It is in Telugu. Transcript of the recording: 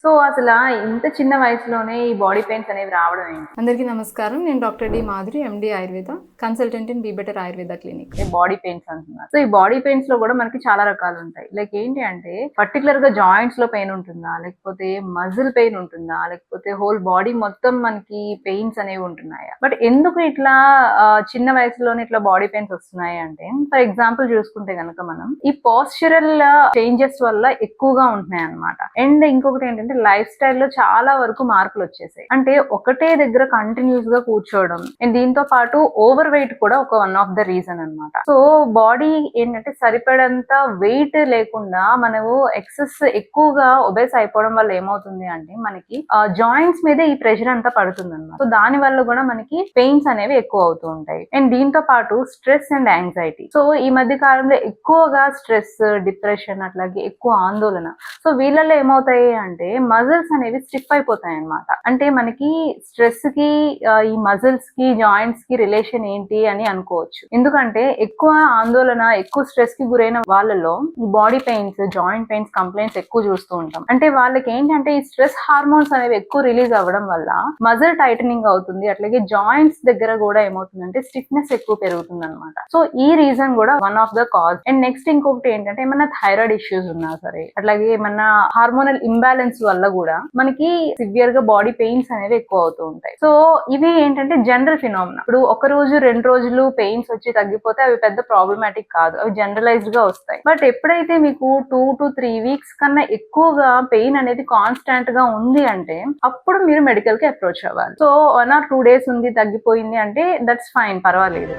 సో అసల ఇంత చిన్న వయసులోనే ఈ బాడీ పెయిన్స్ అనేవి రావడం ఏంటి? అందరికీ నమస్కారం. నేను doctor D Madhuri, MD Ayurveda, consultant in be better Ayurveda clinic. Body pains అంటున్నారు. సో ఈ బాడీ పెయిన్స్ లో కూడా మనకి చాలా రకాలు ఉంటాయి. లైక్ ఏంటి అంటే పర్టికులర్ గా జాయింట్స్ లో పెయిన్ ఉంటుందా, లేకపోతే మజిల్ పెయిన్ ఉంటుందా, లేకపోతే హోల్ బాడీ మొత్తం మనకి పెయిన్స్ అనేవి ఉంటున్నాయా? బట్ ఎందుకు ఇట్లా చిన్న వయసులోనే ఇట్లా బాడీ పెయిన్స్ వస్తున్నాయి అంటే, ఫర్ ఎగ్జాంపుల్ చూసుకుంటే గనక మనం ఈ పోస్చరల్ చేంజెస్ వల్ల ఎక్కువగా ఉంటున్నాయి అన్నమాట. అండ్ ఇంకొకటి ఏంటంటే లైఫ్ స్టైల్లో చాలా వరకు మార్పులు వచ్చేసాయి. అంటే ఒకటే దగ్గర కంటిన్యూస్ గా కూర్చోవడం అండ్ దీంతో పాటు ఓవర్ వెయిట్ కూడా ఒక వన్ ఆఫ్ ద రీజన్ అన్నమాట. సో బాడీ ఏంటంటే సరిపడంత వెయిట్ లేకుండా మనము ఎక్సెస్ ఎక్కువగా ఒబేస్ అయిపోవడం వల్ల ఏమవుతుంది అంటే మనకి జాయింట్స్ మీద ఈ ప్రెషర్ అంతా పడుతుంది అన్నమాట. సో దాని వల్ల కూడా మనకి పెయిన్స్ అనేవి ఎక్కువ అవుతూ ఉంటాయి. అండ్ దీంతో పాటు స్ట్రెస్ అండ్ యాంగ్జైటీ. సో ఈ మధ్య కాలంలో ఎక్కువగా స్ట్రెస్, డిప్రెషన్, అట్లాగే ఎక్కువ ఆందోళన. సో వీళ్ళలో ఏమవుతాయి అంటే మజిల్స్ అనేవి స్టిఫ్ అయిపోతాయి అన్నమాట. అంటే మనకి స్ట్రెస్ కి ఈ మజిల్స్ కి జాయింట్స్ కి రిలేషన్ ఏంటి అని అనుకోవచ్చు. ఎందుకంటే ఎక్కువ ఆందోళన, ఎక్కువ స్ట్రెస్ కి గురైన వాళ్ళలో ఈ body pains, joint pains complaints ఎక్కువ చూస్తూ ఉంటాం. అంటే వాళ్ళకి ఏంటంటే ఈ స్ట్రెస్ హార్మోన్స్ అనేవి ఎక్కువ రిలీజ్ అవ్వడం వల్ల మజిల్ టైటనింగ్ అవుతుంది. అట్లాగే జాయింట్స్ దగ్గర కూడా ఏమవుతుందంటే స్టిఫ్నెస్ ఎక్కువ పెరుగుతుంది అనమాట. సో ఈ రీజన్ కూడా one of the cause. And next ఇంకొకటి ఏంటంటే ఏమన్నా థైరాయిడ్ ఇష్యూస్ ఉన్నా సరే, అట్లాగే ఏమన్నా హార్మోనల్ ఇంబ్యాలెన్స్ వల్ల కూడా మనకి సివియర్ గా బాడీ పెయిన్స్ అనేవి ఎక్కువ అవుతూ ఉంటాయి. సో ఇవి ఏంటంటే జనరల్ ఫినామినా. ఇప్పుడు ఒక రోజు 2 రోజులు పెయిన్స్ వచ్చి తగ్గిపోతే అవి పెద్ద ప్రాబ్లమాటిక్ కాదు, అవి జనరలైజ్డ్ గా వస్తాయి. బట్ ఎప్పుడైతే మీకు 2 to 3 వీక్స్ కన్నా ఎక్కువగా పెయిన్ అనేది కాన్స్టాంట్ గా ఉంది అంటే అప్పుడు మీరు మెడికల్ కి అప్రోచ్ అవ్వాలి. సో 1 or 2 days ఉంది, తగ్గిపోయింది అంటే దట్స్ ఫైన్, పర్వాలేదు.